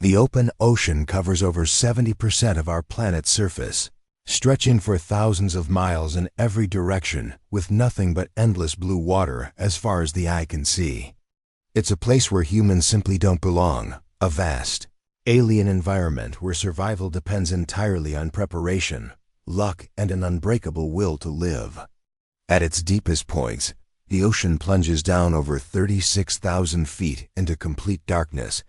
The open ocean covers over 70% of our planet's surface, stretching for thousands of miles in every direction with nothing but endless blue water as far as the eye can see. It's a place where humans simply don't belong, a vast, alien environment where survival depends entirely on preparation, luck, and an unbreakable will to live. At its deepest points, the ocean plunges down over 36,000 feet into complete darkness,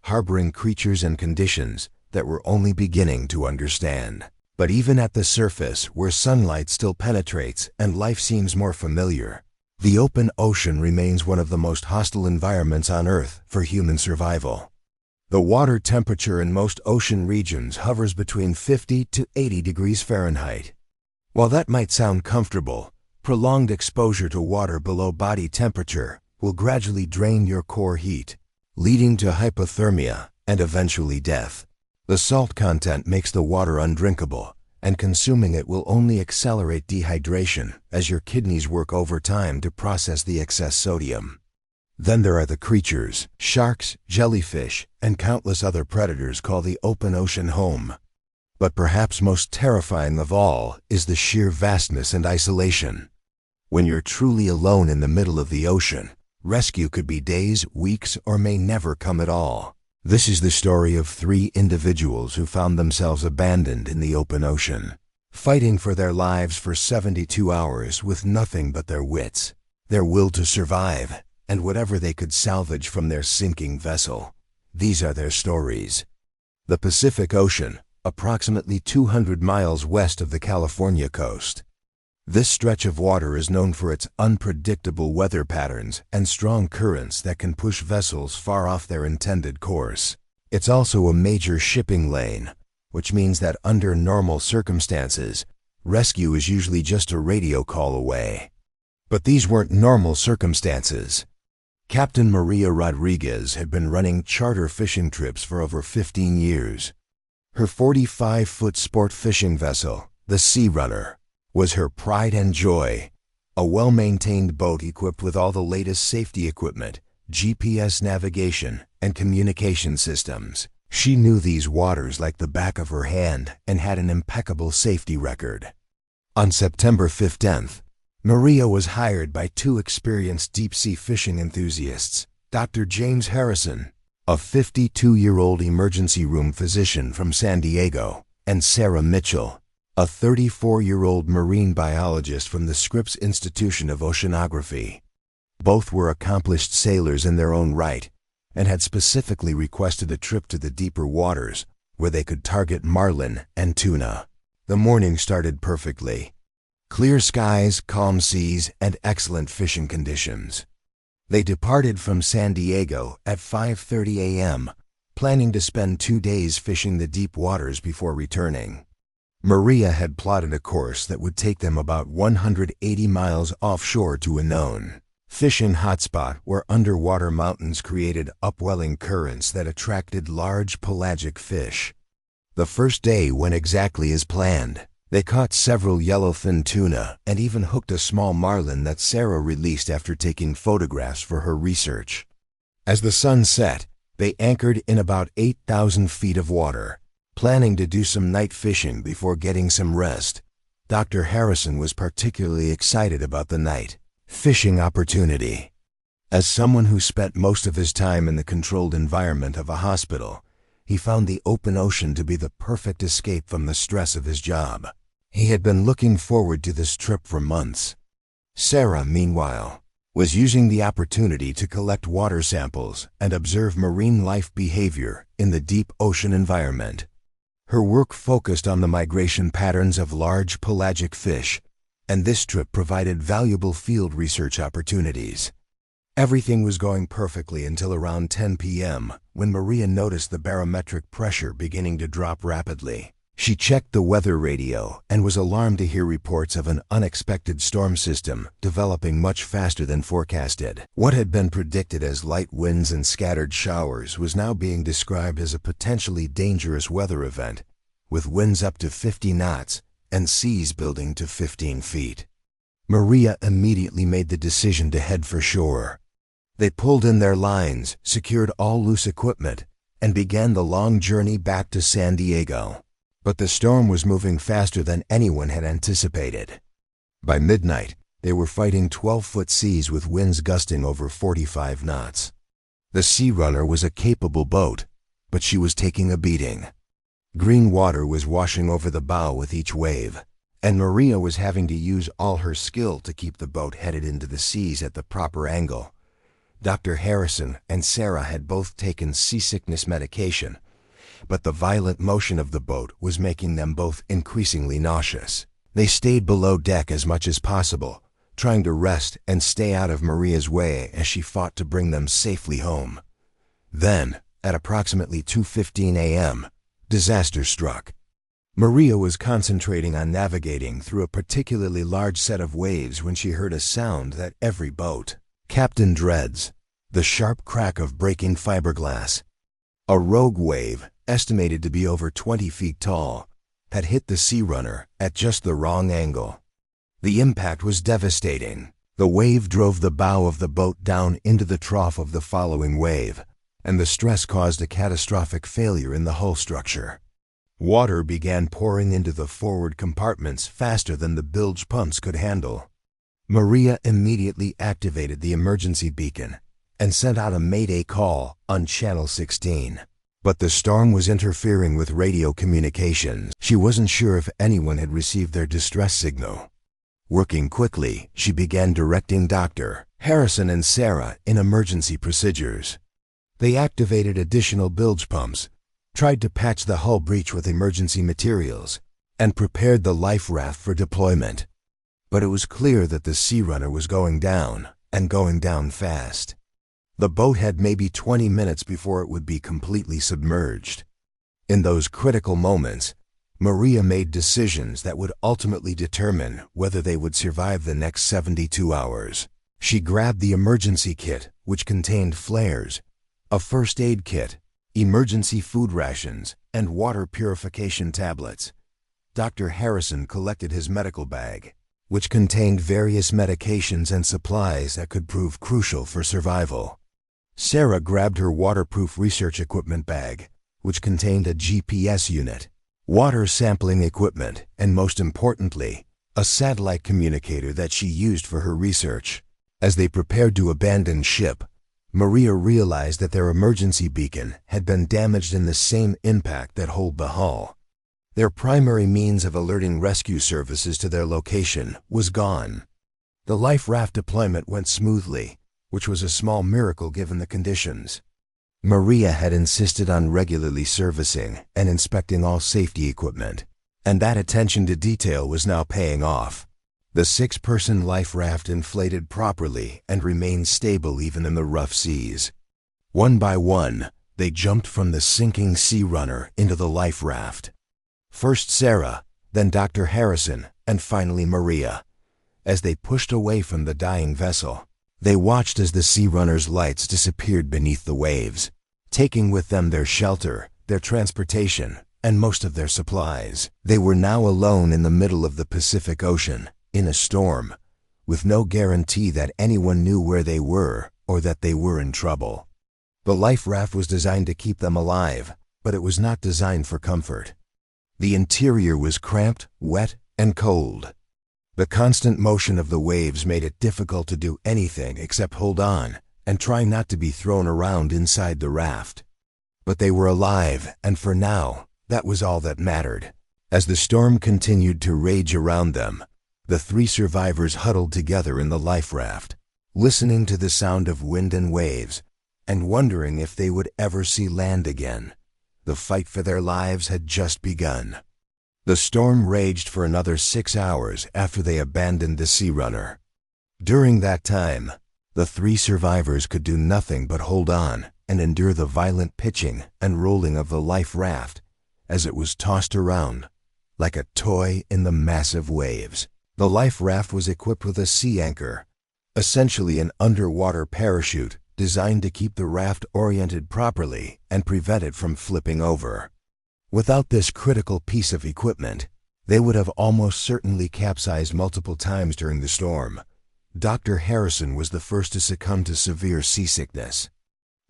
harboring creatures and conditions that we're only beginning to understand. But even at the surface, where sunlight still penetrates and life seems more familiar, the open ocean remains one of the most hostile environments on Earth for human survival. The water temperature in most ocean regions hovers between 50 to 80 degrees Fahrenheit. While that might sound comfortable, prolonged exposure to water below body temperature will gradually drain your core heat, leading to hypothermia and eventually death. The salt content makes the water undrinkable, and consuming it will only accelerate dehydration as your kidneys work overtime to process the excess sodium. Then there are the creatures, sharks, jellyfish, and countless other predators call the open ocean home. But perhaps most terrifying of all is the sheer vastness and isolation. When you're truly alone in the middle of the ocean, rescue could be days, weeks, or may never come at all. This is the story of 3 individuals who found themselves abandoned in the open ocean, fighting for their lives for 72 hours with nothing but their wits, their will to survive, and whatever they could salvage from their sinking vessel. These are their stories. The Pacific Ocean, approximately 200 miles west of the California coast. This stretch of water is known for its unpredictable weather patterns and strong currents that can push vessels far off their intended course. It's also a major shipping lane, which means that under normal circumstances, rescue is usually just a radio call away. But these weren't normal circumstances. Captain Maria Rodriguez had been running charter fishing trips for over 15 years. Her 45-foot sport fishing vessel, the Sea Runner, was her pride and joy, a well-maintained boat equipped with all the latest safety equipment, GPS navigation, and communication systems. She knew these waters like the back of her hand and had an impeccable safety record. On September 15th, Maria was hired by 2 experienced deep-sea fishing enthusiasts, Dr. James Harrison, a 52-year-old emergency room physician from San Diego, and Sarah Mitchell, a 34-year-old marine biologist from the Scripps Institution of Oceanography. Both were accomplished sailors in their own right and had specifically requested a trip to the deeper waters where they could target marlin and tuna. The morning started perfectly. Clear skies, calm seas, and excellent fishing conditions. They departed from San Diego at 5:30 a.m., planning to spend 2 days fishing the deep waters before returning. Maria had plotted a course that would take them about 180 miles offshore to a known fishing hotspot where underwater mountains created upwelling currents that attracted large pelagic fish. The first day went exactly as planned. They caught several yellowfin tuna and even hooked a small marlin that Sarah released after taking photographs for her research. As the sun set, they anchored in about 8,000 feet of water, planning to do some night fishing before getting some rest. Dr. Harrison was particularly excited about the night fishing opportunity. As someone who spent most of his time in the controlled environment of a hospital, he found the open ocean to be the perfect escape from the stress of his job. He had been looking forward to this trip for months. Sarah, meanwhile, was using the opportunity to collect water samples and observe marine life behavior in the deep ocean environment. Her work focused on the migration patterns of large pelagic fish, and this trip provided valuable field research opportunities. Everything was going perfectly until around 10 p.m. when Maria noticed the barometric pressure beginning to drop rapidly. She checked the weather radio and was alarmed to hear reports of an unexpected storm system developing much faster than forecasted. What had been predicted as light winds and scattered showers was now being described as a potentially dangerous weather event, with winds up to 50 knots and seas building to 15 feet. Maria immediately made the decision to head for shore. They pulled in their lines, secured all loose equipment, and began the long journey back to San Diego. But the storm was moving faster than anyone had anticipated. By midnight, they were fighting 12-foot seas with winds gusting over 45 knots. The Sea Runner was a capable boat, but she was taking a beating. Green water was washing over the bow with each wave, and Maria was having to use all her skill to keep the boat headed into the seas at the proper angle. Dr. Harrison and Sarah had both taken seasickness medication, but the violent motion of the boat was making them both increasingly nauseous. They stayed below deck as much as possible, trying to rest and stay out of Maria's way as she fought to bring them safely home. Then, at approximately 2:15 a.m., disaster struck. Maria was concentrating on navigating through a particularly large set of waves when she heard a sound that every boat captain dreads: the sharp crack of breaking fiberglass. A rogue wave, estimated to be over 20 feet tall, had hit the Sea Runner at just the wrong angle. The impact was devastating. The wave drove the bow of the boat down into the trough of the following wave, and the stress caused a catastrophic failure in the hull structure. Water began pouring into the forward compartments faster than the bilge pumps could handle. Maria immediately activated the emergency beacon and sent out a mayday call on Channel 16. But the storm was interfering with radio communications. She wasn't sure if anyone had received their distress signal. Working quickly, she began directing Dr. Harrison and Sarah in emergency procedures. They activated additional bilge pumps, tried to patch the hull breach with emergency materials, and prepared the life raft for deployment. But it was clear that the Sea Runner was going down, and going down fast. The boat had maybe 20 minutes before it would be completely submerged. In those critical moments, Maria made decisions that would ultimately determine whether they would survive the next 72 hours. She grabbed the emergency kit, which contained flares, a first aid kit, emergency food rations, and water purification tablets. Dr. Harrison collected his medical bag, which contained various medications and supplies that could prove crucial for survival. Sarah grabbed her waterproof research equipment bag, which contained a GPS unit, water sampling equipment, and most importantly, a satellite communicator that she used for her research. As they prepared to abandon ship, Maria realized that their emergency beacon had been damaged in the same impact that holed the hull. Their primary means of alerting rescue services to their location was gone. The life raft deployment went smoothly, which was a small miracle given the conditions. Maria had insisted on regularly servicing and inspecting all safety equipment, and that attention to detail was now paying off. The 6-person life raft inflated properly and remained stable even in the rough seas. One by one, they jumped from the sinking Sea Runner into the life raft. First Sarah, then Dr. Harrison, and finally Maria. As they pushed away from the dying vessel, they watched as the Sea Runner's lights disappeared beneath the waves, taking with them their shelter, their transportation, and most of their supplies. They were now alone in the middle of the Pacific Ocean, in a storm, with no guarantee that anyone knew where they were or that they were in trouble. The life raft was designed to keep them alive, but it was not designed for comfort. The interior was cramped, wet, and cold. The constant motion of the waves made it difficult to do anything except hold on and try not to be thrown around inside the raft. But they were alive, and for now, that was all that mattered. As the storm continued to rage around them, the 3 survivors huddled together in the life raft, listening to the sound of wind and waves, and wondering if they would ever see land again. The fight for their lives had just begun. The storm raged for another 6 hours after they abandoned the Sea Runner. During that time, the 3 survivors could do nothing but hold on and endure the violent pitching and rolling of the life raft as it was tossed around like a toy in the massive waves. The life raft was equipped with a sea anchor, essentially an underwater parachute designed to keep the raft oriented properly and prevent it from flipping over. Without this critical piece of equipment, they would have almost certainly capsized multiple times during the storm. Dr. Harrison was the first to succumb to severe seasickness.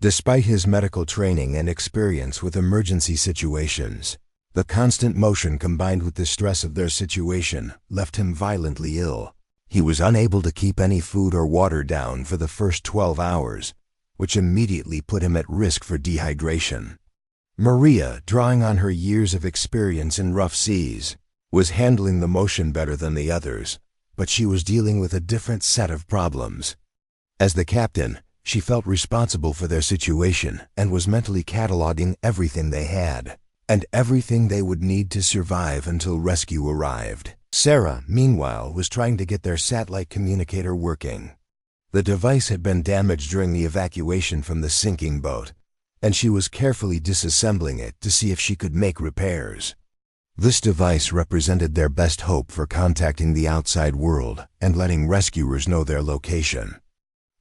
Despite his medical training and experience with emergency situations, the constant motion combined with the stress of their situation left him violently ill. He was unable to keep any food or water down for the first 12 hours, which immediately put him at risk for dehydration. Maria, drawing on her years of experience in rough seas, was handling the motion better than the others, but she was dealing with a different set of problems. As the captain, she felt responsible for their situation and was mentally cataloging everything they had, and everything they would need to survive until rescue arrived. Sarah, meanwhile, was trying to get their satellite communicator working. The device had been damaged during the evacuation from the sinking boat, and she was carefully disassembling it to see if she could make repairs. This device represented their best hope for contacting the outside world and letting rescuers know their location.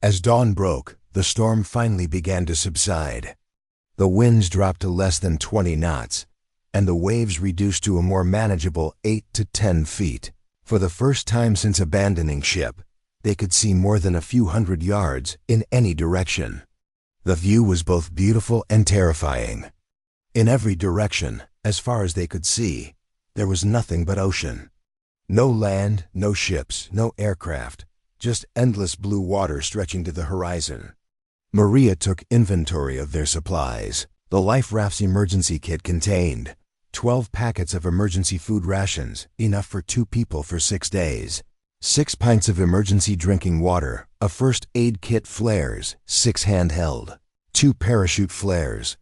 As dawn broke, the storm finally began to subside. The winds dropped to less than 20 knots, and the waves reduced to a more manageable 8 to 10 feet. For the first time since abandoning ship, they could see more than a few hundred yards in any direction. The view was both beautiful and terrifying. In every direction, as far as they could see, there was nothing but ocean. No land, no ships, no aircraft, just endless blue water stretching to the horizon. Maria took inventory of their supplies. The Life Rafts emergency kit contained 12 packets of emergency food rations, enough for 2 people for 6 days, 6 pints of emergency drinking water, a first aid kit, flares, 6 handheld, 2 parachute flares,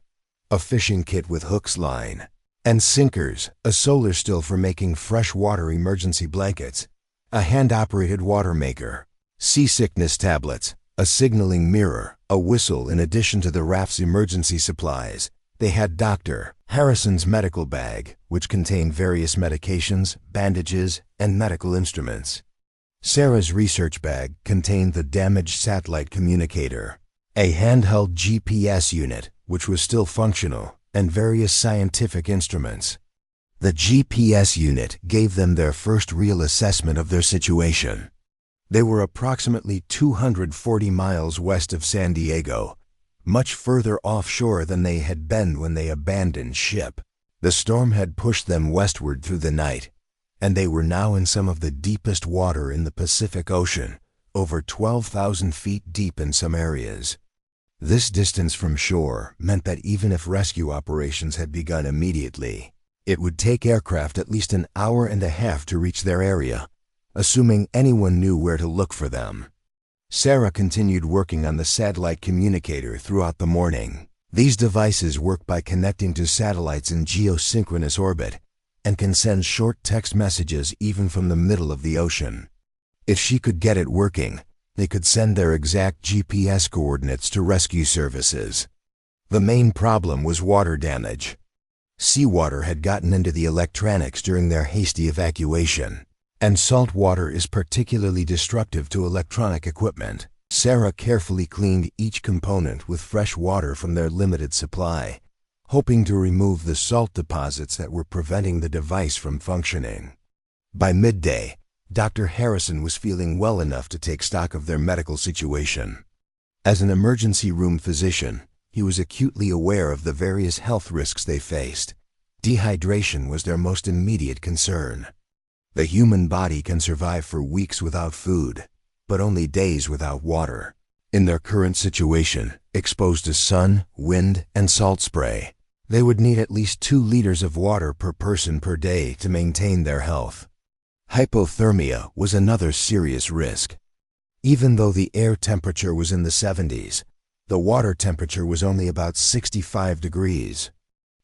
a fishing kit with hooks, line, and sinkers, a solar still for making freshwater emergency blankets, a hand-operated water maker, seasickness tablets, a signaling mirror, a whistle. In addition to the raft's emergency supplies, they had Dr. Harrison's medical bag, which contained various medications, bandages, and medical instruments. Sarah's research bag contained the damaged satellite communicator, a handheld GPS unit, which was still functional, and various scientific instruments. The GPS unit gave them their first real assessment of their situation. They were approximately 240 miles west of San Diego, much further offshore than they had been when they abandoned ship. The storm had pushed them westward through the night, and they were now in some of the deepest water in the Pacific Ocean, over 12,000 feet deep in some areas. This distance from shore meant that even if rescue operations had begun immediately, it would take aircraft at least an hour and a half to reach their area, assuming anyone knew where to look for them. Sarah continued working on the satellite communicator throughout the morning. These devices work by connecting to satellites in geosynchronous orbit and can send short text messages even from the middle of the ocean. If she could get it working, they could send their exact GPS coordinates to rescue services. The main problem was water damage. Seawater had gotten into the electronics during their hasty evacuation, and salt water is particularly destructive to electronic equipment. Sarah carefully cleaned each component with fresh water from their limited supply, hoping to remove the salt deposits that were preventing the device from functioning. By midday, Dr. Harrison was feeling well enough to take stock of their medical situation. As an emergency room physician, he was acutely aware of the various health risks they faced. Dehydration was their most immediate concern. The human body can survive for weeks without food, but only days without water. In their current situation, exposed to sun, wind, and salt spray, they would need at least 2 liters of water per person per day to maintain their health. Hypothermia was another serious risk. Even though the air temperature was in the 70s, the water temperature was only about 65 degrees.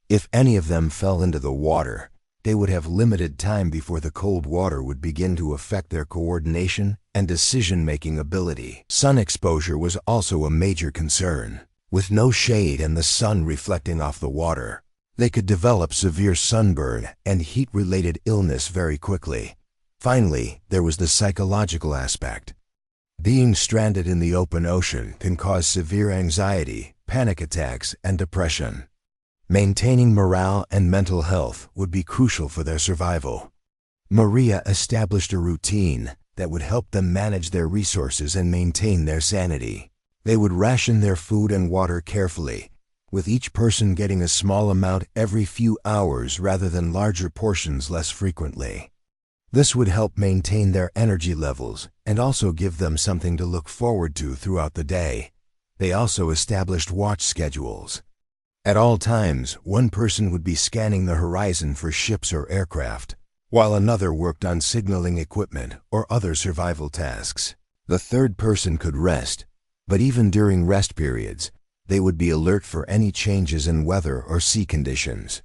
If any of them fell into the water, they would have limited time before the cold water would begin to affect their coordination and decision-making ability. Sun exposure was also a major concern. With no shade and the sun reflecting off the water, they could develop severe sunburn and heat-related illness very quickly. Finally, there was the psychological aspect. Being stranded in the open ocean can cause severe anxiety, panic attacks, and depression. Maintaining morale and mental health would be crucial for their survival. Maria established a routine that would help them manage their resources and maintain their sanity. They would ration their food and water carefully, with each person getting a small amount every few hours rather than larger portions less frequently. This would help maintain their energy levels and also give them something to look forward to throughout the day. They also established watch schedules. At all times, one person would be scanning the horizon for ships or aircraft, while another worked on signaling equipment or other survival tasks. The third person could rest, but even during rest periods, they would be alert for any changes in weather or sea conditions.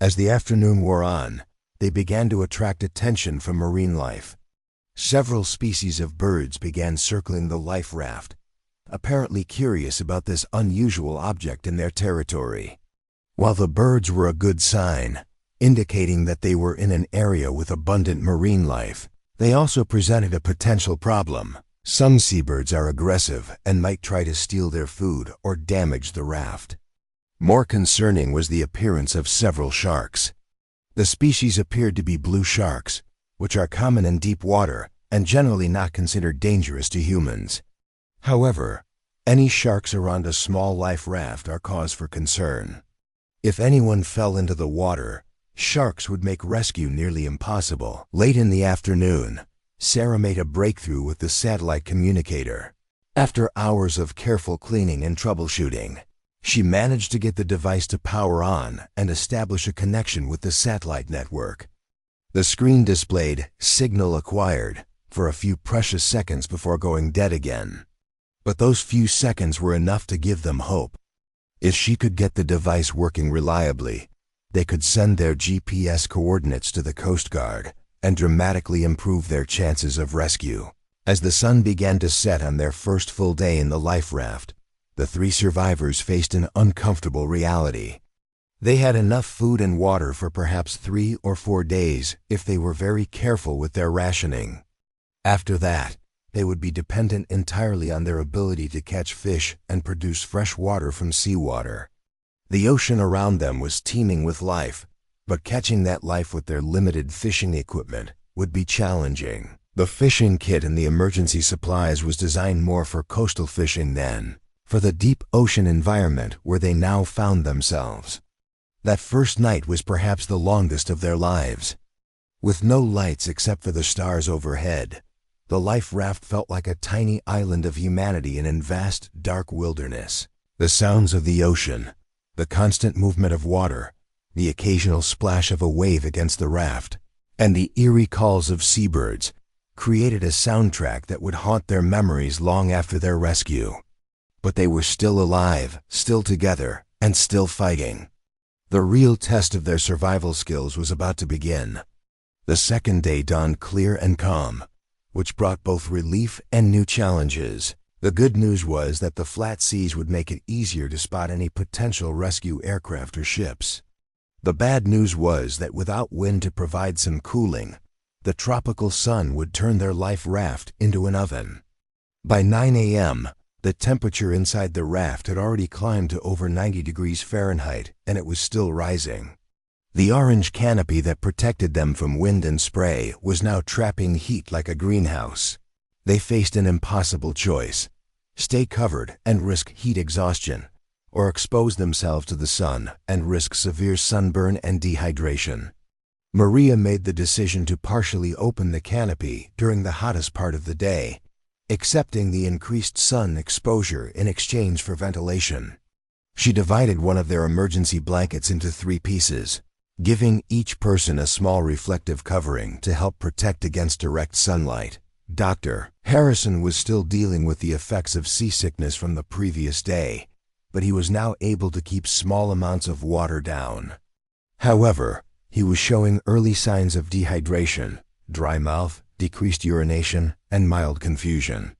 As the afternoon wore on, they began to attract attention from marine life. Several species of birds began circling the life raft, apparently curious about this unusual object in their territory. While the birds were a good sign, indicating that they were in an area with abundant marine life, they also presented a potential problem. Some seabirds are aggressive and might try to steal their food or damage the raft. More concerning was the appearance of several sharks. The species appeared to be blue sharks, which are common in deep water and generally not considered dangerous to humans. However, any sharks around a small life raft are cause for concern. If anyone fell into the water, sharks would make rescue nearly impossible. Late in the afternoon, Sarah made a breakthrough with the satellite communicator. After hours of careful cleaning and troubleshooting, she managed to get the device to power on and establish a connection with the satellite network. The screen displayed "signal acquired" for a few precious seconds before going dead again. But those few seconds were enough to give them hope. If she could get the device working reliably, they could send their GPS coordinates to the Coast Guard and dramatically improve their chances of rescue. As the sun began to set on their first full day in the life raft, the three survivors faced an uncomfortable reality. They had enough food and water for perhaps 3 or 4 days if they were very careful with their rationing. After that, they would be dependent entirely on their ability to catch fish and produce fresh water from seawater. The ocean around them was teeming with life, but catching that life with their limited fishing equipment would be challenging. The fishing kit and the emergency supplies was designed more for coastal fishing than for the deep ocean environment where they now found themselves. That first night was perhaps the longest of their lives. With no lights except for the stars overhead, the life raft felt like a tiny island of humanity in a vast, dark wilderness. The sounds of the ocean, the constant movement of water, the occasional splash of a wave against the raft, and the eerie calls of seabirds created a soundtrack that would haunt their memories long after their rescue. But they were still alive, still together, and still fighting. The real test of their survival skills was about to begin. The second day dawned clear and calm, which brought both relief and new challenges. The good news was that the flat seas would make it easier to spot any potential rescue aircraft or ships. The bad news was that without wind to provide some cooling, the tropical sun would turn their life raft into an oven. By 9 a.m., the temperature inside the raft had already climbed to over 90 degrees Fahrenheit, and it was still rising. The orange canopy that protected them from wind and spray was now trapping heat like a greenhouse. They faced an impossible choice: stay covered and risk heat exhaustion, or expose themselves to the sun and risk severe sunburn and dehydration. Maria made the decision to partially open the canopy during the hottest part of the day, accepting the increased sun exposure in exchange for ventilation. She divided one of their emergency blankets into 3 pieces, giving each person a small reflective covering to help protect against direct sunlight. Dr. Harrison was still dealing with the effects of seasickness from the previous day, but he was now able to keep small amounts of water down. However, he was showing early signs of dehydration, dry mouth, decreased urination, and mild confusion.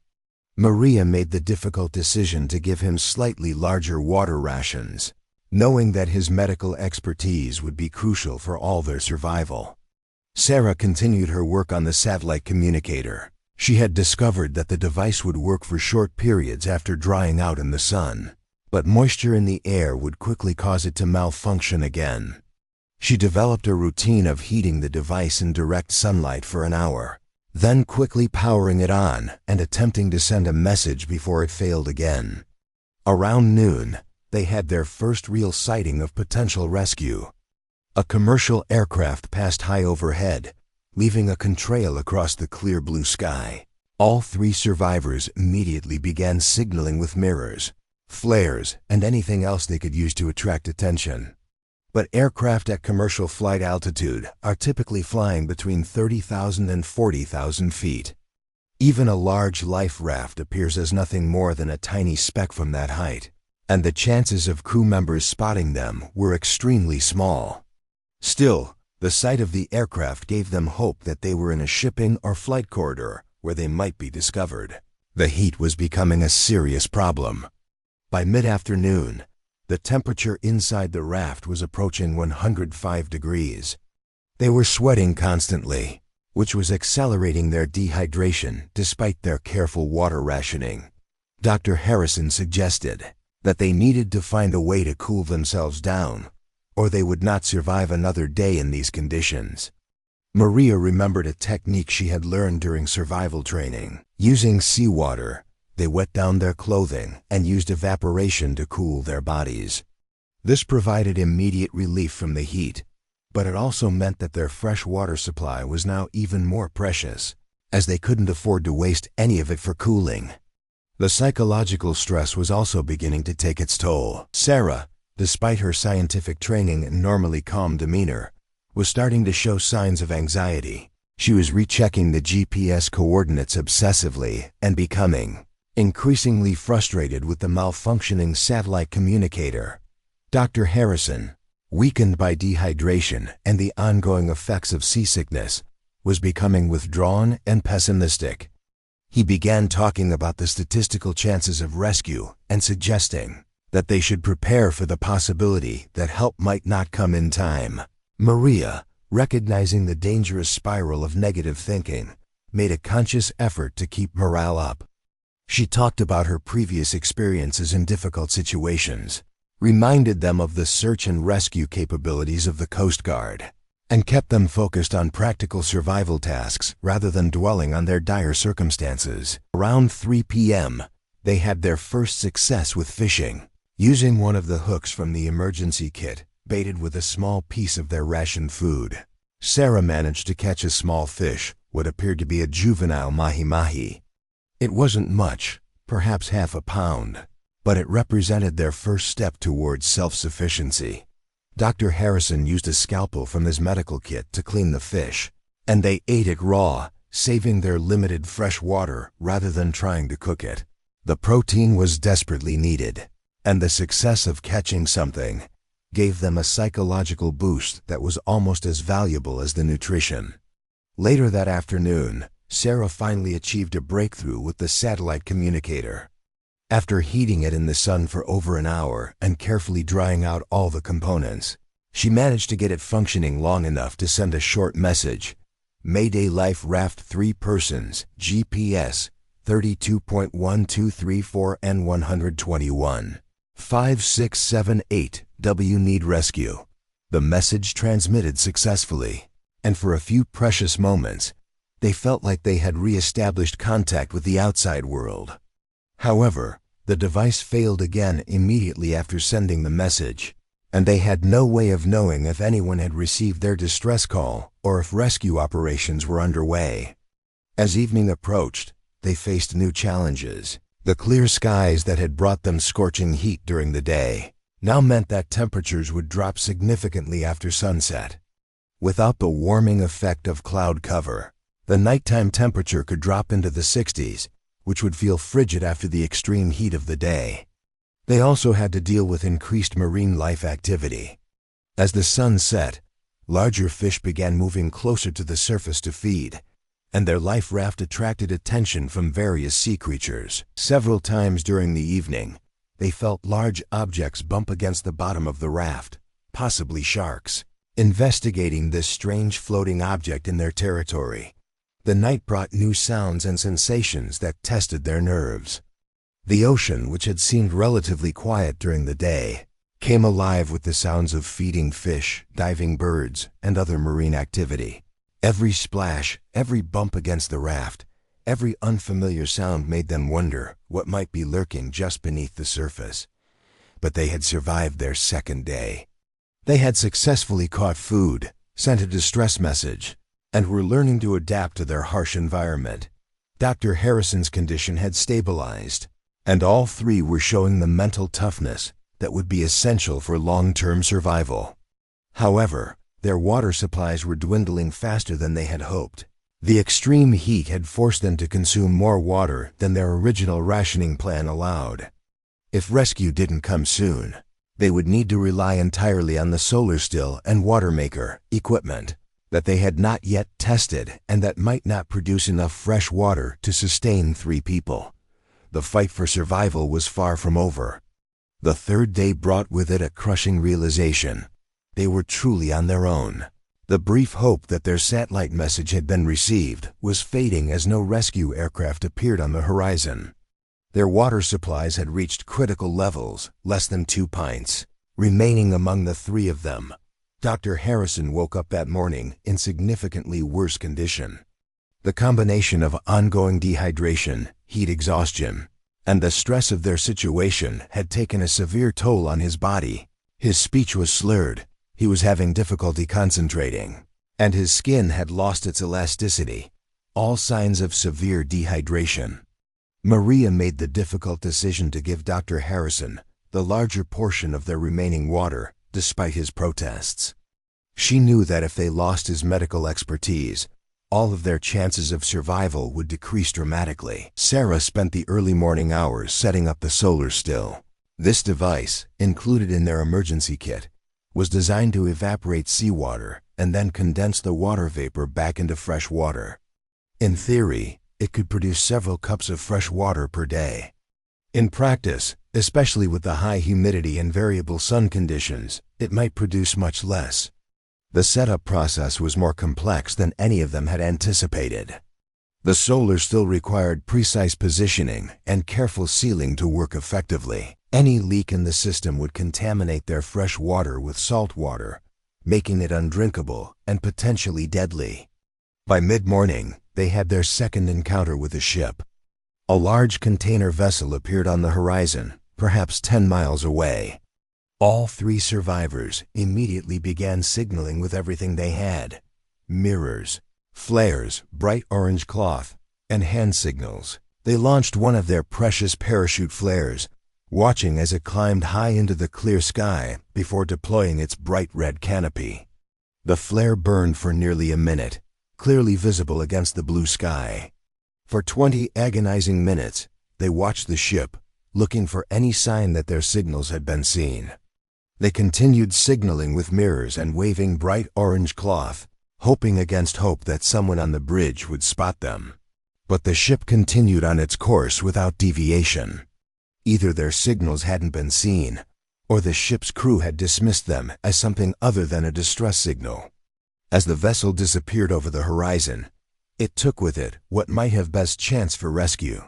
Maria made the difficult decision to give him slightly larger water rations, knowing that his medical expertise would be crucial for all their survival. Sarah continued her work on the satellite communicator. She had discovered that the device would work for short periods after drying out in the sun, but moisture in the air would quickly cause it to malfunction again. She developed a routine of heating the device in direct sunlight for an hour, then quickly powering it on and attempting to send a message before it failed again. Around noon, they had their first real sighting of potential rescue. A commercial aircraft passed high overhead, leaving a contrail across the clear blue sky. All three survivors immediately began signaling with mirrors, flares, and anything else they could use to attract attention. But aircraft at commercial flight altitude are typically flying between 30,000 and 40,000 feet. Even a large life raft appears as nothing more than a tiny speck from that height, and the chances of crew members spotting them were extremely small. Still, the sight of the aircraft gave them hope that they were in a shipping or flight corridor where they might be discovered. The heat was becoming a serious problem. By mid-afternoon, the temperature inside the raft was approaching 105 degrees. They were sweating constantly, which was accelerating their dehydration despite their careful water rationing. Dr. Harrison suggested that they needed to find a way to cool themselves down, or they would not survive another day in these conditions. Maria remembered a technique she had learned during survival training. Using seawater, they wet down their clothing and used evaporation to cool their bodies. This provided immediate relief from the heat, but it also meant that their fresh water supply was now even more precious, as they couldn't afford to waste any of it for cooling. The psychological stress was also beginning to take its toll. Sarah, despite her scientific training and normally calm demeanor, was starting to show signs of anxiety. She was rechecking the GPS coordinates obsessively and becoming increasingly frustrated with the malfunctioning satellite communicator. Dr. Harrison, weakened by dehydration and the ongoing effects of seasickness, was becoming withdrawn and pessimistic. He began talking about the statistical chances of rescue and suggesting that they should prepare for the possibility that help might not come in time. Maria, recognizing the dangerous spiral of negative thinking, made a conscious effort to keep morale up. She talked about her previous experiences in difficult situations, reminded them of the search and rescue capabilities of the Coast Guard, and kept them focused on practical survival tasks rather than dwelling on their dire circumstances. Around 3 p.m., they had their first success with fishing. Using one of the hooks from the emergency kit, baited with a small piece of their rationed food, Sarah managed to catch a small fish, what appeared to be a juvenile mahi-mahi. It wasn't much, perhaps half a pound, but it represented their first step towards self-sufficiency. Dr. Harrison used a scalpel from his medical kit to clean the fish, and they ate it raw, saving their limited fresh water rather than trying to cook it. The protein was desperately needed, and the success of catching something gave them a psychological boost that was almost as valuable as the nutrition. Later that afternoon, Sarah finally achieved a breakthrough with the satellite communicator. After heating it in the sun for over an hour and carefully drying out all the components, she managed to get it functioning long enough to send a short message. Mayday Life Raft 3 persons, GPS 32.1234N121. 5678 W need rescue. The message transmitted successfully, and for a few precious moments, they felt like they had re-established contact with the outside world. However, the device failed again immediately after sending the message, and they had no way of knowing if anyone had received their distress call or if rescue operations were underway. As evening approached, they faced new challenges. The clear skies that had brought them scorching heat during the day now meant that temperatures would drop significantly after sunset. Without the warming effect of cloud cover, the nighttime temperature could drop into the 60s, which would feel frigid after the extreme heat of the day. They also had to deal with increased marine life activity. As the sun set, larger fish began moving closer to the surface to feed, and their life raft attracted attention from various sea creatures. Several times during the evening, they felt large objects bump against the bottom of the raft, possibly sharks. Investigating this strange floating object in their territory, the night brought new sounds and sensations that tested their nerves. The ocean, which had seemed relatively quiet during the day, came alive with the sounds of feeding fish, diving birds, and other marine activity. Every splash, every bump against the raft, every unfamiliar sound made them wonder what might be lurking just beneath the surface. But they had survived their second day. They had successfully caught food, sent a distress message, and were learning to adapt to their harsh environment. Dr. Harrison's condition had stabilized, and all three were showing the mental toughness that would be essential for long-term survival. However, their water supplies were dwindling faster than they had hoped. The extreme heat had forced them to consume more water than their original rationing plan allowed. If rescue didn't come soon, they would need to rely entirely on the solar still and water maker equipment that they had not yet tested and that might not produce enough fresh water to sustain 3 people. The fight for survival was far from over. The third day brought with it a crushing realization. They were truly on their own. The brief hope that their satellite message had been received was fading as no rescue aircraft appeared on the horizon. Their water supplies had reached critical levels, less than 2 pints, remaining among the 3 of them. Dr. Harrison woke up that morning in significantly worse condition. The combination of ongoing dehydration, heat exhaustion, and the stress of their situation had taken a severe toll on his body. His speech was slurred. He was having difficulty concentrating, and his skin had lost its elasticity, all signs of severe dehydration. Maria made the difficult decision to give Dr. Harrison the larger portion of their remaining water, despite his protests. She knew that if they lost his medical expertise, all of their chances of survival would decrease dramatically. Sarah spent the early morning hours setting up the solar still. This device, included in their emergency kit, was designed to evaporate seawater and then condense the water vapor back into fresh water. In theory, it could produce several cups of fresh water per day. In practice, especially with the high humidity and variable sun conditions, it might produce much less. The setup process was more complex than any of them had anticipated. The solar still required precise positioning and careful sealing to work effectively. Any leak in the system would contaminate their fresh water with salt water, making it undrinkable and potentially deadly. By mid-morning, they had their second encounter with a ship. A large container vessel appeared on the horizon, perhaps 10 miles away. All 3 survivors immediately began signaling with everything they had: mirrors, flares, bright orange cloth, and hand signals. They launched one of their precious parachute flares, watching as it climbed high into the clear sky before deploying its bright red canopy. The flare burned for nearly a minute, clearly visible against the blue sky. For 20 agonizing minutes, they watched the ship, looking for any sign that their signals had been seen. They continued signaling with mirrors and waving bright orange cloth, hoping against hope that someone on the bridge would spot them. But the ship continued on its course without deviation. Either their signals hadn't been seen, or the ship's crew had dismissed them as something other than a distress signal. As the vessel disappeared over the horizon, it took with it what might have best chance for rescue.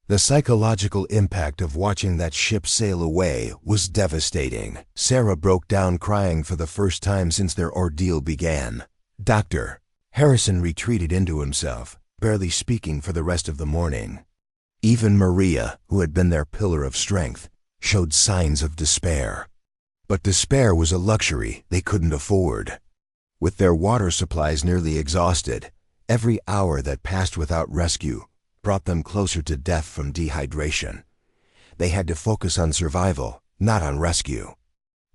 The psychological impact of watching that ship sail away was devastating. Sarah broke down crying for the first time since their ordeal began. Dr. Harrison retreated into himself, barely speaking for the rest of the morning. Even Maria, who had been their pillar of strength, showed signs of despair. But despair was a luxury they couldn't afford. With their water supplies nearly exhausted, every hour that passed without rescue brought them closer to death from dehydration. They had to focus on survival, not on rescue.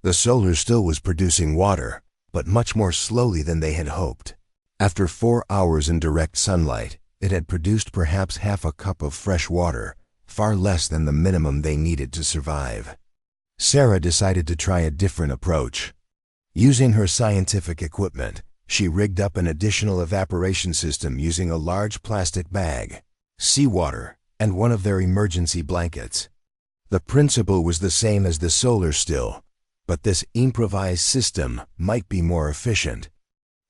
The solar still was producing water, but much more slowly than they had hoped. After 4 hours in direct sunlight, it had produced perhaps half a cup of fresh water, far less than the minimum they needed to survive. Sarah decided to try a different approach. Using her scientific equipment, she rigged up an additional evaporation system using a large plastic bag, seawater, and one of their emergency blankets. The principle was the same as the solar still, but this improvised system might be more efficient.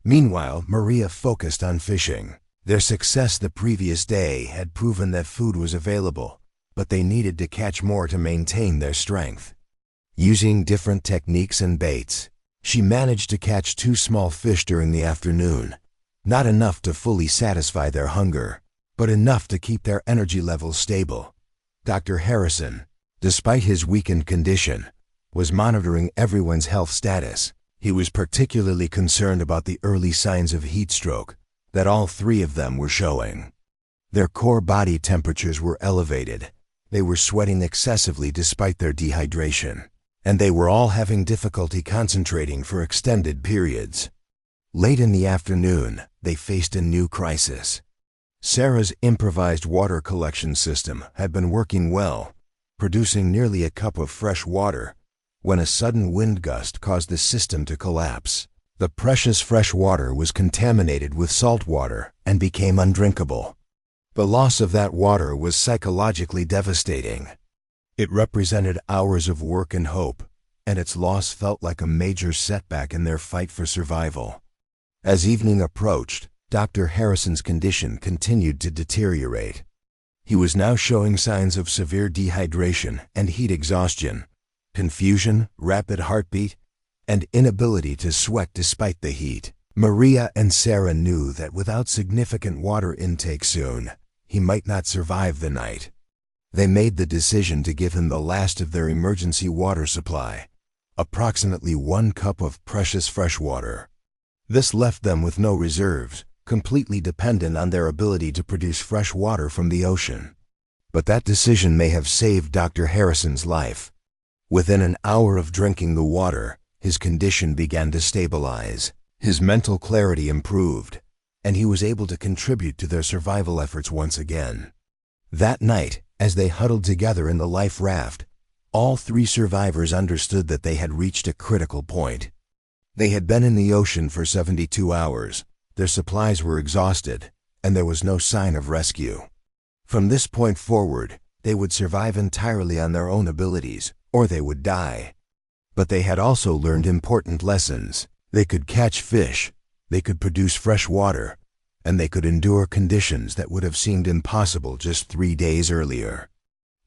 Meanwhile, Maria focused on fishing. Their success the previous day had proven that food was available, but they needed to catch more to maintain their strength. Using different techniques and baits, she managed to catch 2 small fish during the afternoon, Not enough to fully satisfy their hunger, but enough to keep their energy levels stable. Dr. Harrison, despite his weakened condition, was monitoring everyone's health status. He was particularly concerned about the early signs of heat stroke that all three of them were showing. Their core body temperatures were elevated. They were sweating excessively despite their dehydration, and they were all having difficulty concentrating for extended periods. Late in the afternoon, they faced a new crisis. Sarah's improvised water collection system had been working well, producing nearly a cup of fresh water, when a sudden wind gust caused the system to collapse. The precious fresh water was contaminated with salt water and became undrinkable. The loss of that water was psychologically devastating. It represented hours of work and hope, and its loss felt like a major setback in their fight for survival. As evening approached, Dr. Harrison's condition continued to deteriorate. He was now showing signs of severe dehydration and heat exhaustion, confusion, rapid heartbeat, and inability to sweat despite the heat. Maria and Sarah knew that without significant water intake soon, he might not survive the night. They made the decision to give him the last of their emergency water supply, approximately 1 cup of precious fresh water. This left them with no reserves, completely dependent on their ability to produce fresh water from the ocean. But that decision may have saved Dr. Harrison's life. Within an hour of drinking the water, his condition began to stabilize. His mental clarity improved, and he was able to contribute to their survival efforts once again. That night, as they huddled together in the life raft, all three survivors understood that they had reached a critical point. They had been in the ocean for 72 hours, their supplies were exhausted, and there was no sign of rescue. From this point forward, they would survive entirely on their own abilities, or they would die. But they had also learned important lessons. They could catch fish, they could produce fresh water, and they could endure conditions that would have seemed impossible just 3 days earlier.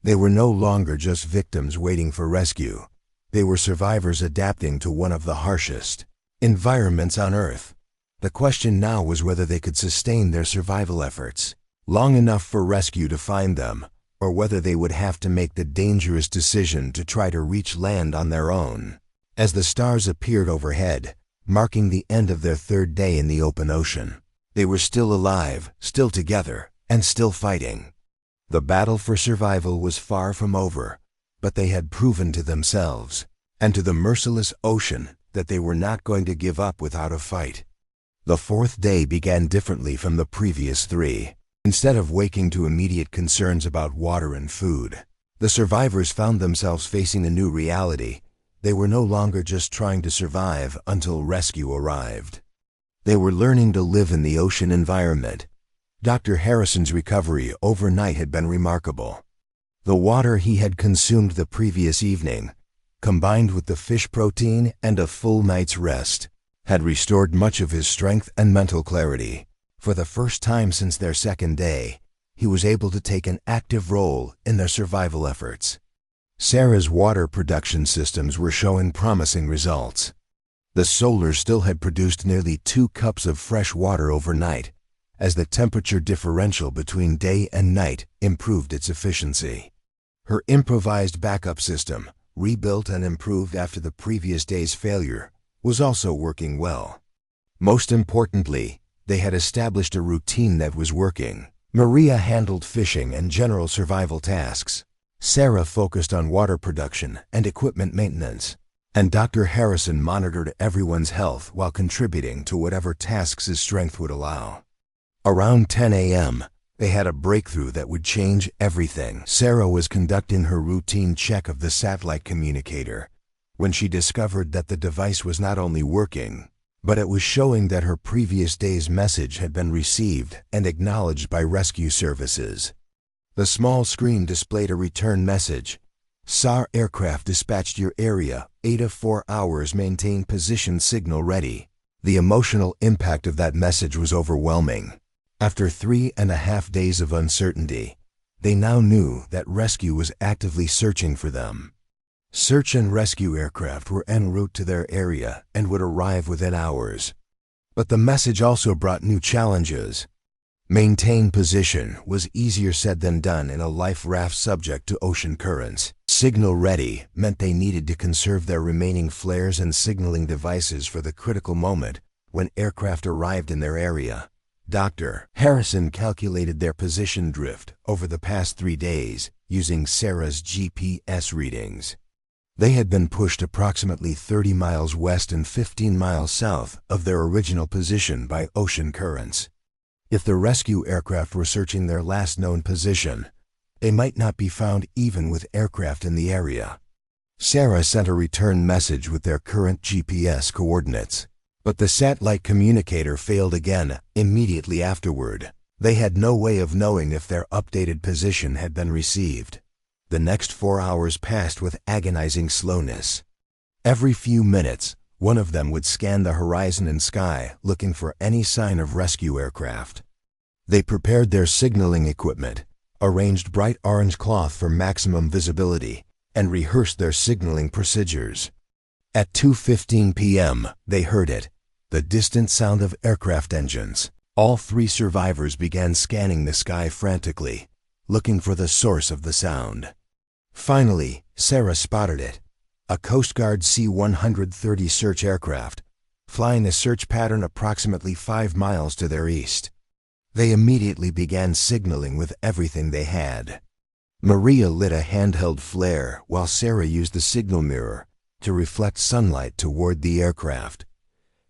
They were no longer just victims waiting for rescue. They were survivors adapting to one of the harshest environments on Earth. The question now was whether they could sustain their survival efforts long enough for rescue to find them, or whether they would have to make the dangerous decision to try to reach land on their own. As the stars appeared overhead, marking the end of their 3rd day in the open ocean, they were still alive, still together, and still fighting. The battle for survival was far from over, but they had proven to themselves, and to the merciless ocean, that they were not going to give up without a fight. The 4th day began differently from the previous 3. Instead of waking to immediate concerns about water and food, the survivors found themselves facing a new reality. They were no longer just trying to survive until rescue arrived. They were learning to live in the ocean environment. Dr. Harrison's recovery overnight had been remarkable. The water he had consumed the previous evening, combined with the fish protein and a full night's rest, had restored much of his strength and mental clarity. For the first time since their 2nd day, he was able to take an active role in their survival efforts. Sarah's water production systems were showing promising results. The Solar still had produced nearly 2 cups of fresh water overnight, as the temperature differential between day and night improved its efficiency. Her improvised backup system, rebuilt and improved after the previous day's failure, was also working well. Most importantly, they had established a routine that was working. Maria handled fishing and general survival tasks. Sarah focused on water production and equipment maintenance, and Dr. Harrison monitored everyone's health while contributing to whatever tasks his strength would allow. Around 10 a.m., they had a breakthrough that would change everything. Sarah was conducting her routine check of the satellite communicator when she discovered that the device was not only working, but it was showing that her previous day's message had been received and acknowledged by rescue services. The small screen displayed a return message. SAR aircraft dispatched your area, 8 of 4 hours, maintain position signal ready. The emotional impact of that message was overwhelming. After 3.5 days of uncertainty, they now knew that rescue was actively searching for them. Search and rescue aircraft were en route to their area and would arrive within hours. But the message also brought new challenges. Maintain position was easier said than done in a life raft subject to ocean currents. Signal ready meant they needed to conserve their remaining flares and signaling devices for the critical moment when aircraft arrived in their area. Dr. Harrison calculated their position drift over the past 3 days using Sarah's GPS readings. They had been pushed approximately 30 miles west and 15 miles south of their original position by ocean currents. If the rescue aircraft were searching their last known position, they might not be found even with aircraft in the area. Sarah sent a return message with their current GPS coordinates, but the satellite communicator failed again immediately afterward. They had no way of knowing if their updated position had been received. The next 4 hours passed with agonizing slowness. Every few minutes, one of them would scan the horizon and sky looking for any sign of rescue aircraft. They prepared their signaling equipment, arranged bright orange cloth for maximum visibility, and rehearsed their signaling procedures. At 2:15 p.m., they heard it, the distant sound of aircraft engines. All 3 survivors began scanning the sky frantically, looking for the source of the sound. Finally, Sarah spotted it, a Coast Guard C-130 search aircraft, flying a search pattern approximately 5 miles to their east. They immediately began signaling with everything they had. Maria lit a handheld flare while Sarah used the signal mirror to reflect sunlight toward the aircraft.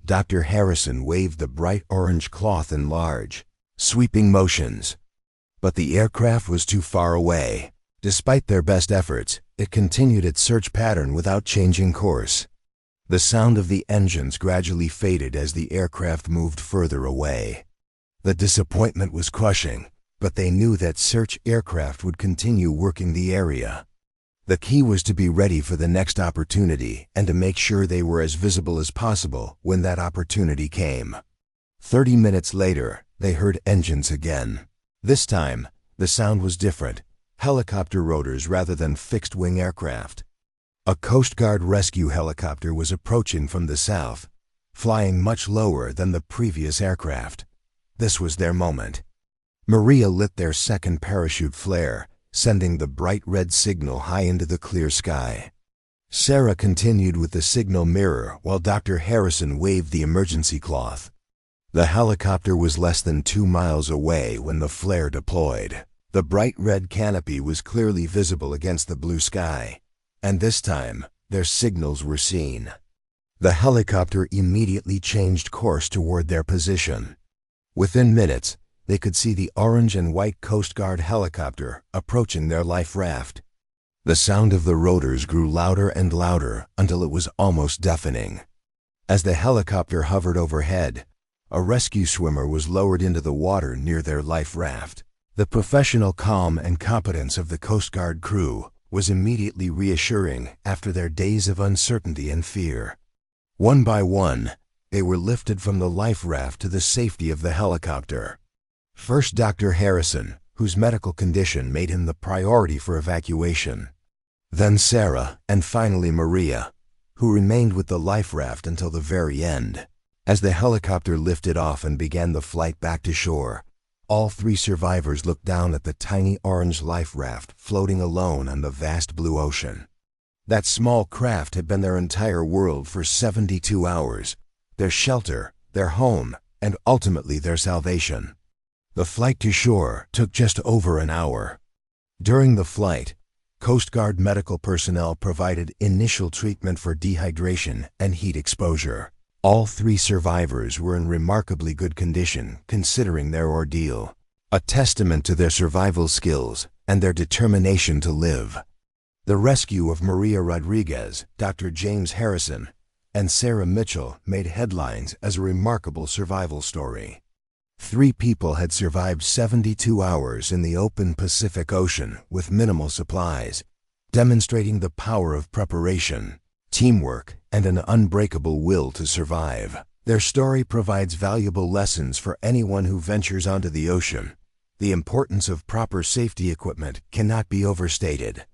Dr. Harrison waved the bright orange cloth in large, sweeping motions. But the aircraft was too far away. Despite their best efforts, it continued its search pattern without changing course. The sound of the engines gradually faded as the aircraft moved further away. The disappointment was crushing, but they knew that search aircraft would continue working the area. The key was to be ready for the next opportunity and to make sure they were as visible as possible when that opportunity came. 30 minutes later, they heard engines again. This time, the sound was different. Helicopter rotors rather than fixed-wing aircraft. A Coast Guard rescue helicopter was approaching from the south, flying much lower than the previous aircraft. This was their moment. Maria lit their second parachute flare, sending the bright red signal high into the clear sky. Sarah continued with the signal mirror while Dr. Harrison waved the emergency cloth. The helicopter was less than 2 miles away when the flare deployed. The bright red canopy was clearly visible against the blue sky, and this time, their signals were seen. The helicopter immediately changed course toward their position. Within minutes, they could see the orange and white Coast Guard helicopter approaching their life raft. The sound of the rotors grew louder and louder until it was almost deafening. As the helicopter hovered overhead, a rescue swimmer was lowered into the water near their life raft. The professional calm and competence of the Coast Guard crew was immediately reassuring after their days of uncertainty and fear. One by one, they were lifted from the life raft to the safety of the helicopter. First, Dr. Harrison, whose medical condition made him the priority for evacuation. Then Sarah, and finally Maria, who remained with the life raft until the very end. As the helicopter lifted off and began the flight back to shore, all 3 survivors looked down at the tiny orange life raft floating alone on the vast blue ocean. That small craft had been their entire world for 72 hours, their shelter, their home, and ultimately their salvation. The flight to shore took just over an hour. During the flight, Coast Guard medical personnel provided initial treatment for dehydration and heat exposure. All 3 survivors were in remarkably good condition considering their ordeal, a testament to their survival skills and their determination to live. The rescue of Maria Rodriguez, Dr. James Harrison, and Sarah Mitchell made headlines as a remarkable survival story. 3 people had survived 72 hours in the open Pacific Ocean with minimal supplies, demonstrating the power of preparation, teamwork, and an unbreakable will to survive. Their story provides valuable lessons for anyone who ventures onto the ocean. The importance of proper safety equipment cannot be overstated.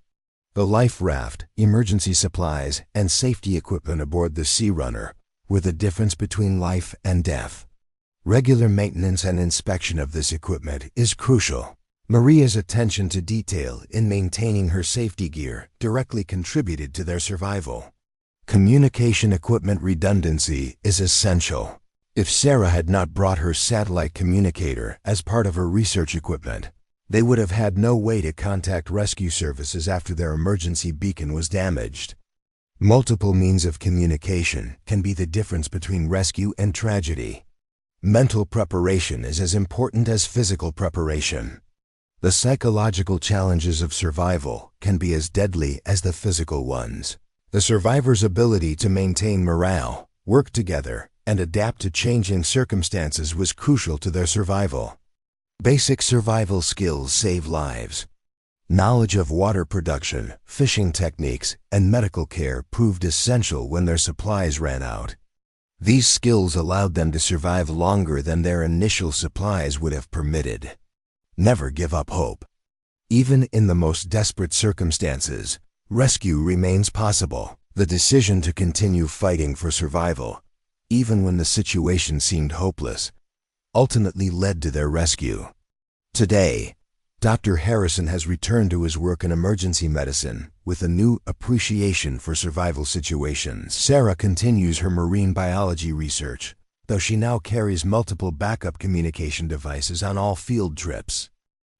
The life raft, emergency supplies, and safety equipment aboard the Sea Runner with the difference between life and death. Regular maintenance and inspection of this equipment is crucial. Maria's attention to detail in maintaining her safety gear directly contributed to their survival. Communication equipment redundancy is essential. If Sarah had not brought her satellite communicator as part of her research equipment, they would have had no way to contact rescue services after their emergency beacon was damaged. Multiple means of communication can be the difference between rescue and tragedy. Mental preparation is as important as physical preparation. The psychological challenges of survival can be as deadly as the physical ones. The survivor's ability to maintain morale, work together, and adapt to changing circumstances was crucial to their survival. Basic survival skills save lives. Knowledge of water production, fishing techniques, and medical care proved essential when their supplies ran out. These skills allowed them to survive longer than their initial supplies would have permitted. Never give up hope. Even in the most desperate circumstances, rescue remains possible. The decision to continue fighting for survival, even when the situation seemed hopeless, ultimately led to their rescue. Today, Dr. Harrison has returned to his work in emergency medicine with a new appreciation for survival situations. Sarah continues her marine biology research, though she now carries multiple backup communication devices on all field trips.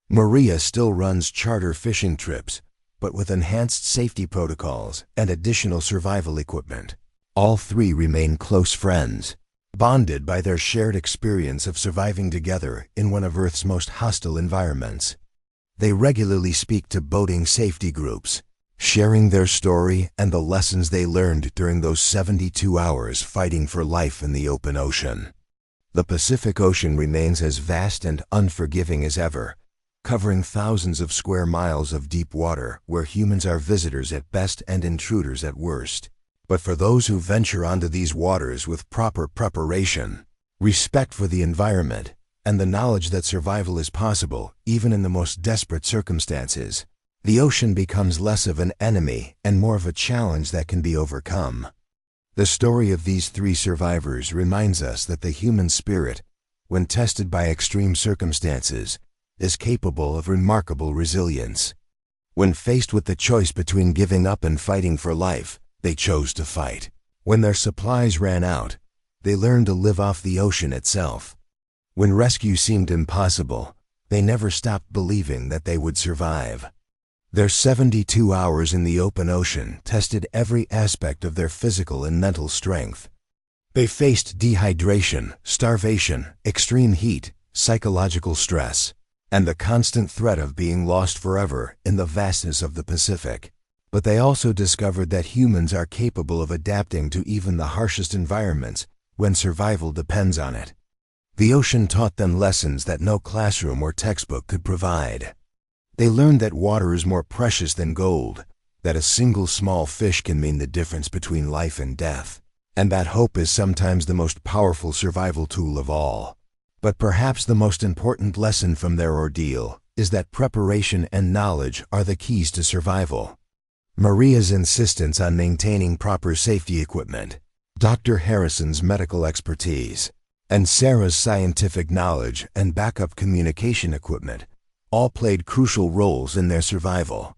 Maria still runs charter fishing trips, but with enhanced safety protocols and additional survival equipment. All three remain close friends, bonded by their shared experience of surviving together in one of Earth's most hostile environments. They regularly speak to boating safety groups, sharing their story and the lessons they learned during those 72 hours fighting for life in the open ocean. The Pacific Ocean remains as vast and unforgiving as ever, covering thousands of square miles of deep water where humans are visitors at best and intruders at worst. But for those who venture onto these waters with proper preparation, respect for the environment, and the knowledge that survival is possible even in the most desperate circumstances, the ocean becomes less of an enemy and more of a challenge that can be overcome. The story of these three survivors reminds us that the human spirit, when tested by extreme circumstances, is capable of remarkable resilience. When faced with the choice between giving up and fighting for life, they chose to fight. When their supplies ran out, they learned to live off the ocean itself. When rescue seemed impossible, they never stopped believing that they would survive. Their 72 hours in the open ocean tested every aspect of their physical and mental strength. They faced dehydration, starvation, extreme heat, psychological stress, and the constant threat of being lost forever in the vastness of the Pacific. But they also discovered that humans are capable of adapting to even the harshest environments when survival depends on it. The ocean taught them lessons that no classroom or textbook could provide. They learned that water is more precious than gold, that a single small fish can mean the difference between life and death, and that hope is sometimes the most powerful survival tool of all. But perhaps the most important lesson from their ordeal is that preparation and knowledge are the keys to survival. Maria's insistence on maintaining proper safety equipment, Dr. Harrison's medical expertise, and Sarah's scientific knowledge and backup communication equipment all played crucial roles in their survival.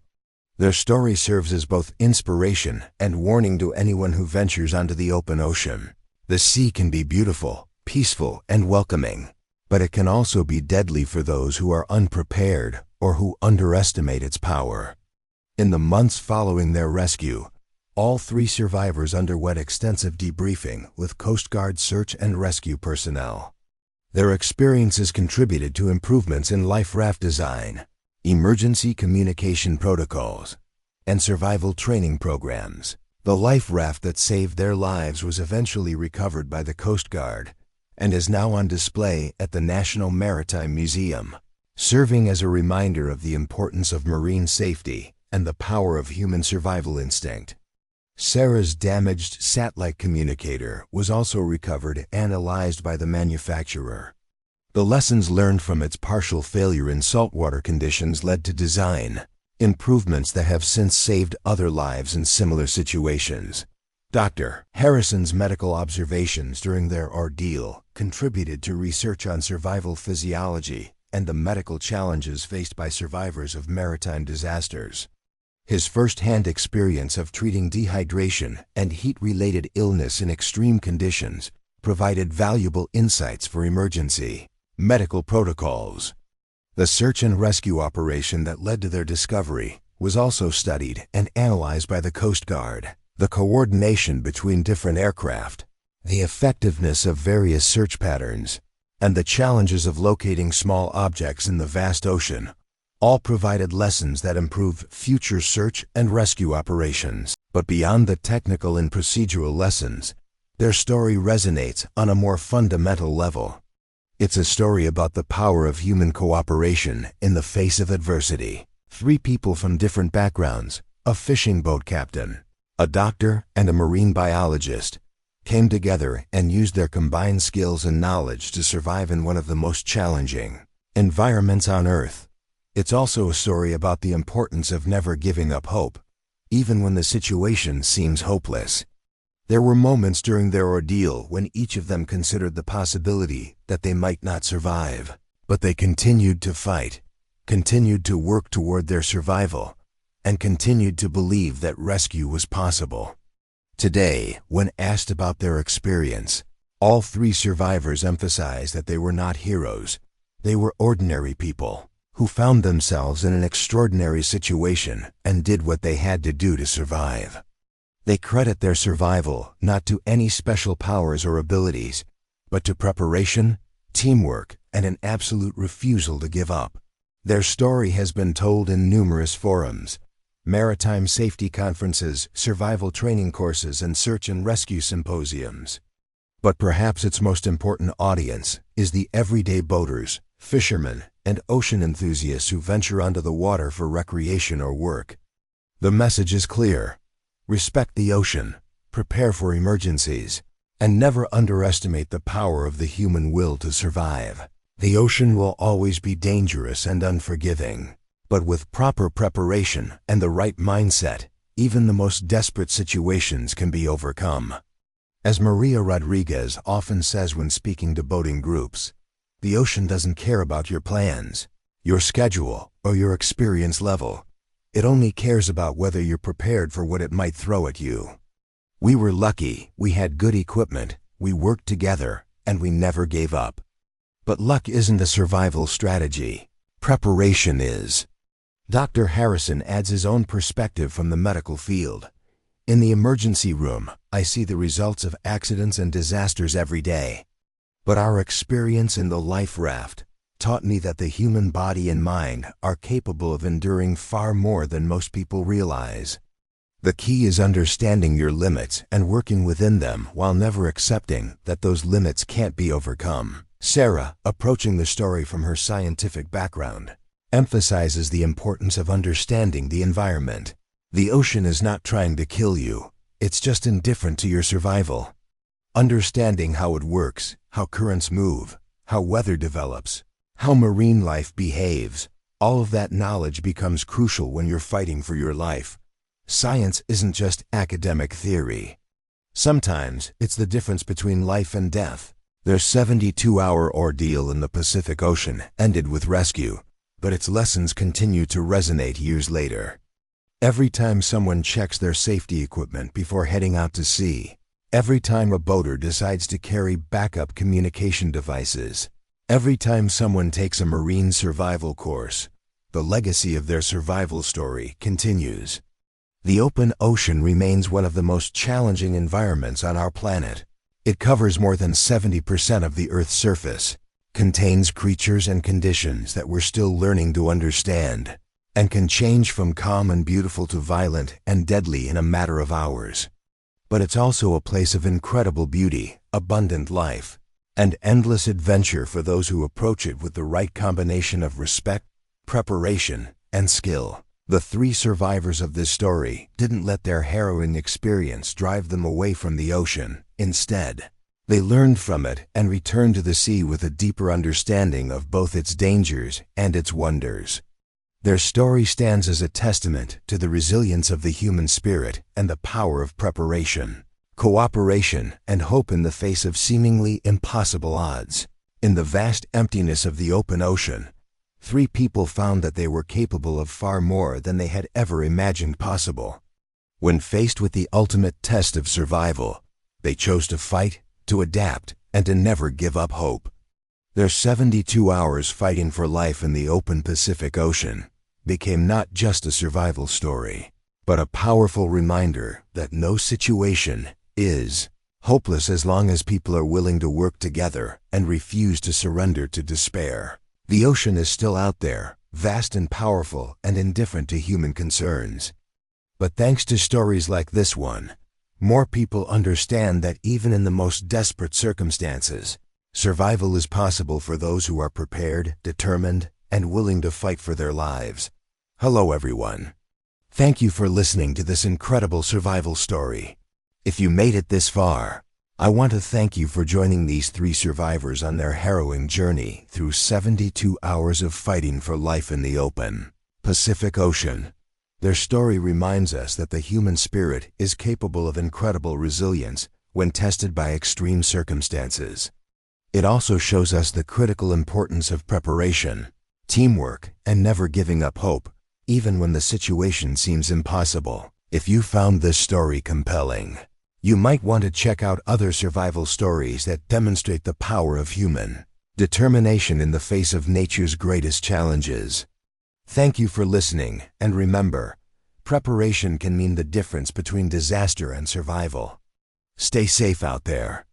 Their story serves as both inspiration and warning to anyone who ventures onto the open ocean. The sea can be beautiful, peaceful, and welcoming, but it can also be deadly for those who are unprepared or who underestimate its power. In the months following their rescue, all three survivors underwent extensive debriefing with Coast Guard search and rescue personnel. Their experiences contributed to improvements in life raft design, emergency communication protocols, and survival training programs. The life raft that saved their lives was eventually recovered by the Coast Guard and is now on display at the National Maritime Museum, serving as a reminder of the importance of marine safety and the power of human survival instinct. Sarah's damaged satellite communicator was also recovered and analyzed by the manufacturer. The lessons learned from its partial failure in saltwater conditions led to design improvements that have since saved other lives in similar situations. Dr. Harrison's medical observations during their ordeal contributed to research on survival physiology and the medical challenges faced by survivors of maritime disasters. His first-hand experience of treating dehydration and heat-related illness in extreme conditions provided valuable insights for emergency medical protocols. The search and rescue operation that led to their discovery was also studied and analyzed by the Coast Guard. The coordination between different aircraft, the effectiveness of various search patterns, and the challenges of locating small objects in the vast ocean all provided lessons that improve future search and rescue operations. But beyond the technical and procedural lessons, their story resonates on a more fundamental level. It's a story about the power of human cooperation in the face of adversity. 3 people from different backgrounds, a fishing boat captain, a doctor, and a marine biologist, came together and used their combined skills and knowledge to survive in one of the most challenging environments on Earth. It's also a story about the importance of never giving up hope, even when the situation seems hopeless. There were moments during their ordeal when each of them considered the possibility that they might not survive, but they continued to fight, continued to work toward their survival, and continued to believe that rescue was possible. Today, when asked about their experience, all 3 survivors emphasized that they were not heroes. They were ordinary people who found themselves in an extraordinary situation and did what they had to do to survive. They credit their survival not to any special powers or abilities, but to preparation, teamwork, and an absolute refusal to give up. Their story has been told in numerous forums, maritime safety conferences, survival training courses, and search and rescue symposiums. But perhaps its most important audience is the everyday boaters, fishermen, and ocean enthusiasts who venture onto the water for recreation or work. The message is clear: respect the ocean, prepare for emergencies, and never underestimate the power of the human will to survive. The ocean will always be dangerous and unforgiving, but with proper preparation and the right mindset, even the most desperate situations can be overcome. As Maria Rodriguez often says when speaking to boating groups, the ocean doesn't care about your plans, your schedule, or your experience level. It only cares about whether you're prepared for what it might throw at you. We were lucky, we had good equipment, we worked together, and we never gave up. But luck isn't a survival strategy. Preparation is. Dr. Harrison adds his own perspective from the medical field. In the emergency room, I see the results of accidents and disasters every day. But our experience in the life raft taught me that the human body and mind are capable of enduring far more than most people realize. The key is understanding your limits and working within them while never accepting that those limits can't be overcome. Sarah, approaching the story from her scientific background, emphasizes the importance of understanding the environment. The ocean is not trying to kill you, it's just indifferent to your survival. Understanding how it works, how currents move, how weather develops, how marine life behaves, all of that knowledge becomes crucial when you're fighting for your life. Science isn't just academic theory. Sometimes it's the difference between life and death. Their 72-hour ordeal in the Pacific Ocean ended with rescue, but its lessons continue to resonate years later. Every time someone checks their safety equipment before heading out to sea, every time a boater decides to carry backup communication devices, every time someone takes a marine survival course, the legacy of their survival story continues. The open ocean remains one of the most challenging environments on our planet. It covers more than 70% of the Earth's surface, contains creatures and conditions that we're still learning to understand, and can change from calm and beautiful to violent and deadly in a matter of hours. But it's also a place of incredible beauty, abundant life, and endless adventure for those who approach it with the right combination of respect, preparation, and skill. The 3 survivors of this story didn't let their harrowing experience drive them away from the ocean. Instead, they learned from it and returned to the sea with a deeper understanding of both its dangers and its wonders. Their story stands as a testament to the resilience of the human spirit and the power of preparation. cooperation, and hope in the face of seemingly impossible odds. In the vast emptiness of the open ocean, 3 people found that they were capable of far more than they had ever imagined possible. When faced with the ultimate test of survival, they chose to fight, to adapt, and to never give up hope. Their 72 hours fighting for life in the open Pacific Ocean became not just a survival story, but a powerful reminder that no situation is hopeless as long as people are willing to work together and refuse to surrender to despair. The ocean is still out there, vast and powerful and indifferent to human concerns. But thanks to stories like this one, more people understand that even in the most desperate circumstances, survival is possible for those who are prepared, determined, and willing to fight for their lives. Hello everyone. Thank you for listening to this incredible survival story. If you made it this far, I want to thank you for joining these 3 survivors on their harrowing journey through 72 hours of fighting for life in the open Pacific Ocean. Their story reminds us that the human spirit is capable of incredible resilience when tested by extreme circumstances. It also shows us the critical importance of preparation, teamwork, and never giving up hope, even when the situation seems impossible. If you found this story compelling, you might want to check out other survival stories that demonstrate the power of human determination in the face of nature's greatest challenges. Thank you for listening, and remember, preparation can mean the difference between disaster and survival. Stay safe out there.